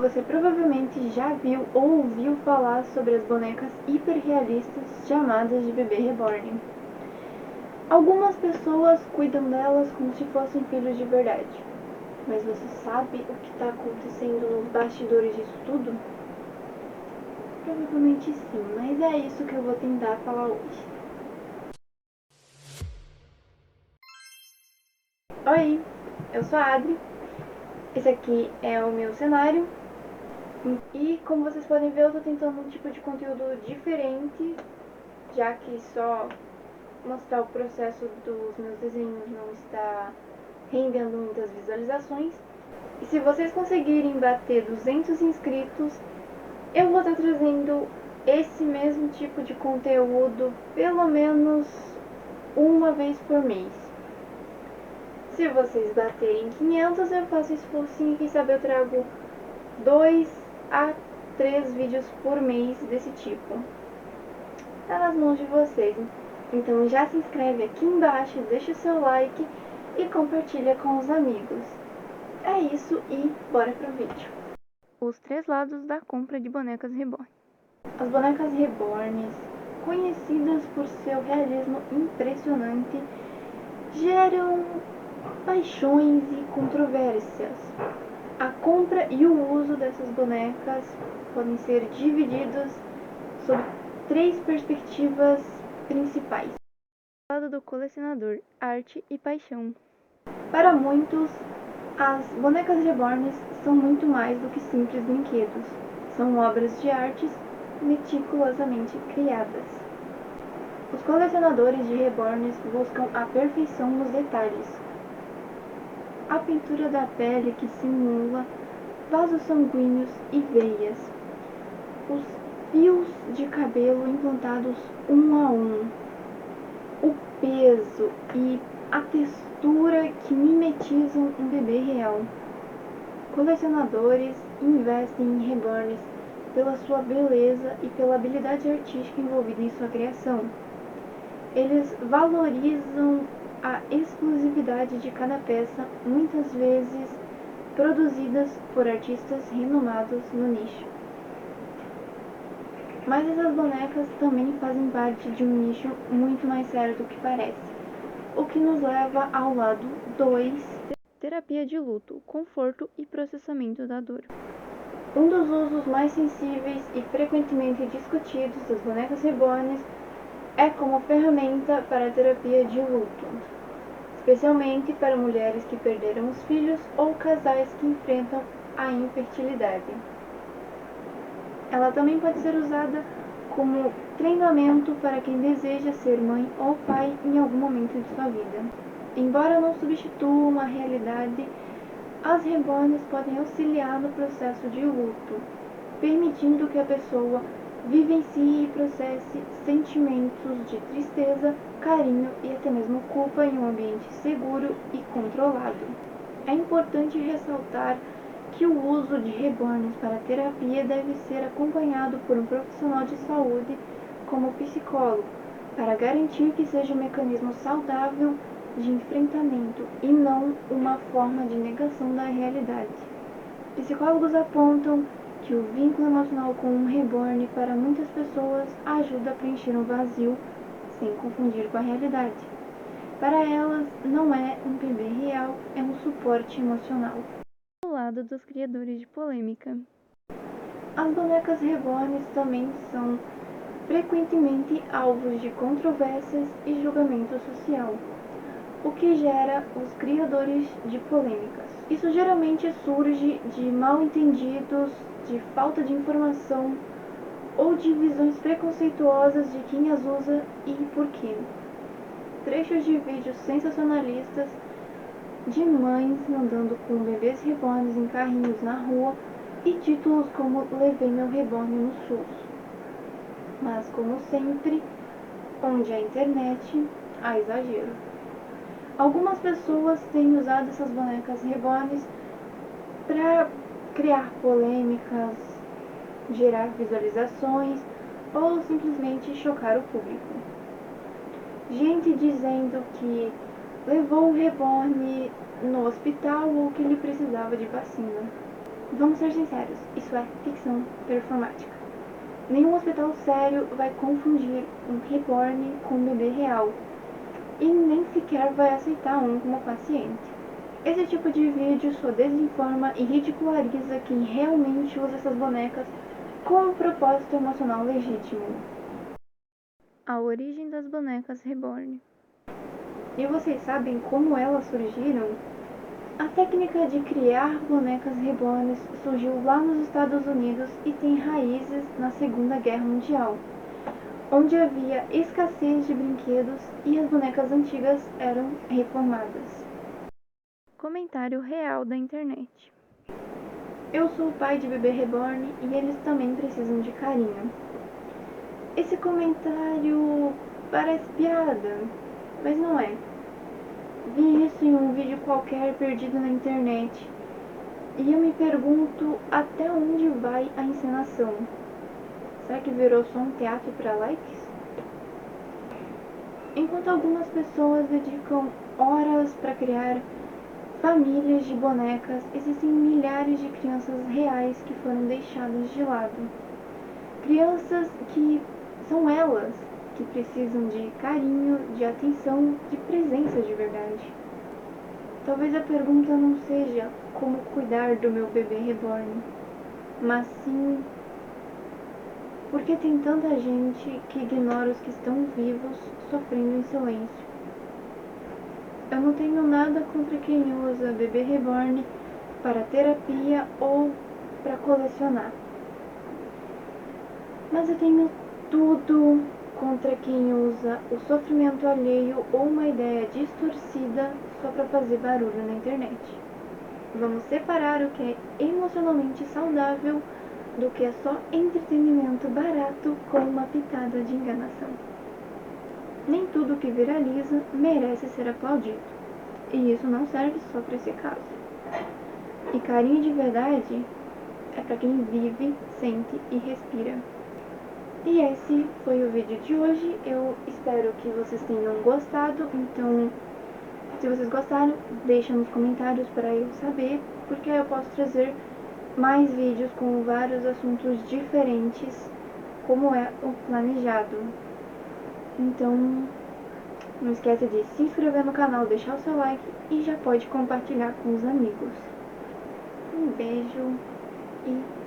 Você provavelmente já viu ou ouviu falar sobre as bonecas hiperrealistas chamadas de bebê reborn. Algumas pessoas cuidam delas como se fossem filhos de verdade. Mas você sabe o que está acontecendo nos bastidores disso tudo? Provavelmente sim, mas é isso que eu vou tentar falar hoje. Oi, eu sou a Adri. Esse aqui é o meu cenário. E como vocês podem ver, eu tô tentando um tipo de conteúdo diferente, já que só mostrar o processo dos meus desenhos não está rendendo muitas visualizações. E se vocês conseguirem bater 200 inscritos, eu vou estar trazendo esse mesmo tipo de conteúdo pelo menos uma vez por mês. Se vocês baterem 500, eu faço esforcinho e quem sabe eu trago 2 a 3 vídeos por mês desse tipo. Tá nas mãos de vocês. Então já se inscreve aqui embaixo, deixa o seu like e compartilha com os amigos. É isso e bora pro vídeo. Os 3 lados da compra de bonecas reborn. As bonecas reborns, conhecidas por seu realismo impressionante, geram paixões e controvérsias. A compra e o uso dessas bonecas podem ser divididos sob 3 perspectivas principais. O lado do colecionador, arte e paixão. Para muitos, as bonecas reborns são muito mais do que simples brinquedos. São obras de artes meticulosamente criadas. Os colecionadores de reborns buscam a perfeição nos detalhes. A pintura da pele que simula vasos sanguíneos e veias. Os fios de cabelo implantados um a um. O peso e a textura que mimetizam um bebê real. Colecionadores investem em reborns pela sua beleza e pela habilidade artística envolvida em sua criação. Eles valorizam a exclusividade de cada peça, muitas vezes produzidas por artistas renomados no nicho. Mas essas bonecas também fazem parte de um nicho muito mais sério do que parece, o que nos leva ao lado 2, terapia de luto, conforto e processamento da dor. Um dos usos mais sensíveis e frequentemente discutidos das bonecas reborns é como ferramenta para a terapia de luto, especialmente para mulheres que perderam os filhos ou casais que enfrentam a infertilidade. Ela também pode ser usada como treinamento para quem deseja ser mãe ou pai em algum momento de sua vida. Embora não substituam a realidade, as reborns podem auxiliar no processo de luto, permitindo que a pessoa vivencie e processe sentimentos de tristeza, carinho e até mesmo culpa em um ambiente seguro e controlado. É importante ressaltar que o uso de reborns para terapia deve ser acompanhado por um profissional de saúde, como psicólogo, para garantir que seja um mecanismo saudável de enfrentamento e não uma forma de negação da realidade. Psicólogos apontam que o vínculo emocional com um reborn para muitas pessoas ajuda a preencher um vazio sem confundir com a realidade. Para elas, não é um bebê real, é um suporte emocional. Do lado dos criadores de polêmica. As bonecas reborns também são frequentemente alvos de controvérsias e julgamento social, o que gera os criadores de polêmicas. Isso geralmente surge de mal-entendidos, de falta de informação ou de visões preconceituosas de quem as usa e por quê. Trechos de vídeos sensacionalistas de mães andando com bebês reborns em carrinhos na rua e títulos como "Levei meu reborn no SUS". Mas, como sempre, onde há internet, há exagero. Algumas pessoas têm usado essas bonecas reborns para criar polêmicas, gerar visualizações ou simplesmente chocar o público. Gente dizendo que levou o reborn no hospital ou que ele precisava de vacina. Vamos ser sinceros, isso é ficção performática. Nenhum hospital sério vai confundir um reborn com um bebê real e nem sequer vai aceitar um como paciente. Esse tipo de vídeo só desinforma e ridiculariza quem realmente usa essas bonecas com um propósito emocional legítimo. A origem das bonecas reborn. E vocês sabem como elas surgiram? A técnica de criar bonecas reborns surgiu lá nos Estados Unidos e tem raízes na Segunda Guerra Mundial, onde havia escassez de brinquedos e as bonecas antigas eram reformadas. Comentário real da internet. Eu sou o pai de bebê reborn e eles também precisam de carinho. Esse comentário parece piada, mas não é. Vi isso em um vídeo qualquer perdido na internet e eu me pergunto até onde vai a encenação. Será que virou só um teatro para likes? Enquanto algumas pessoas dedicam horas para criar famílias de bonecas, existem milhares de crianças reais que foram deixadas de lado. Crianças que são elas que precisam de carinho, de atenção, de presença de verdade. Talvez a pergunta não seja como cuidar do meu bebê reborn, mas sim por que tem tanta gente que ignora os que estão vivos sofrendo em silêncio. Eu não tenho nada contra quem usa bebê reborn para terapia ou para colecionar. Mas eu tenho tudo contra quem usa o sofrimento alheio ou uma ideia distorcida só para fazer barulho na internet. Vamos separar o que é emocionalmente saudável do que é só entretenimento barato com uma pitada de enganação. Nem tudo que viraliza merece ser aplaudido, e isso não serve só para esse caso. E carinho de verdade é para quem vive, sente e respira. E esse foi o vídeo de hoje. Eu espero que vocês tenham gostado. Então, se vocês gostaram, deixa nos comentários para eu saber, porque aí eu posso trazer mais vídeos com vários assuntos diferentes, como é o planejado. Então, não esqueça de se inscrever no canal, deixar o seu like e já pode compartilhar com os amigos. Um beijo e